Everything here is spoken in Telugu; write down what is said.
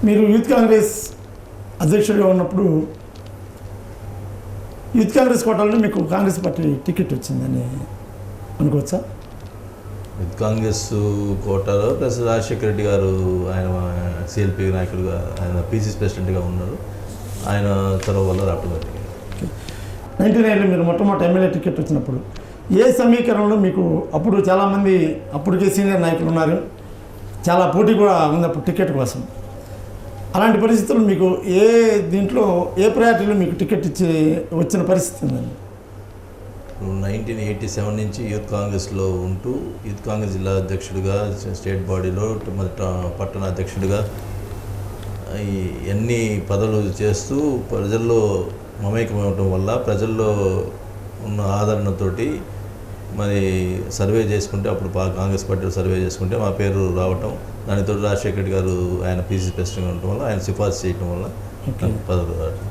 మీరు యూత్ కాంగ్రెస్ అధ్యక్షుడిగా ఉన్నప్పుడు యూత్ కాంగ్రెస్ కోటాలో మీకు కాంగ్రెస్ పార్టీ టికెట్ వచ్చిందని అనుకోవచ్చా? యూత్ కాంగ్రెస్ కోటాలో ప్లస్ రాజశేఖర రెడ్డి గారు ఆయన సిఎల్పి నాయకుడిగా, ఆయన పీసీసీ ప్రెసిడెంట్గా ఉన్నారు. ఆయన చొరవ వల్ల రావడం జరిగింది. 99లో మీరు మొట్టమొదటి ఎమ్మెల్యే టికెట్ వచ్చినప్పుడు ఏ సమీకరణలో మీకు, అప్పుడు చాలామంది అప్పటికే సీనియర్ నాయకులు ఉన్నారు, చాలా పోటీ కూడా ఉంది అప్పుడు టికెట్ కోసం. అలాంటి పరిస్థితుల్లో మీకు దీంట్లో ఏ ప్రయారిటీలో మీకు టికెట్ ఇచ్చి వచ్చిన పరిస్థితి ఉందండి? 1987 నుంచి యూత్ కాంగ్రెస్లో ఉంటూ యూత్ కాంగ్రెస్ జిల్లా అధ్యక్షుడిగా, స్టేట్ బాడీలో పట్టణ అధ్యక్షుడిగా ఎన్ని పదవులు చేస్తూ ప్రజల్లో మమేకమవటం వల్ల ప్రజల్లో ఉన్న ఆదరణతోటి మరి సర్వే చేసుకుంటే, అప్పుడు కాంగ్రెస్ పార్టీలో సర్వే చేసుకుంటే మా పేరు రావటం, దానితో రాజశేఖర్ రెడ్డి గారు ఆయన పీసీసీ ప్రెసిడెంట్గా ఉండటం వల్ల ఆయన సిఫార్సు చేయటం వల్ల పదవులు రావటం.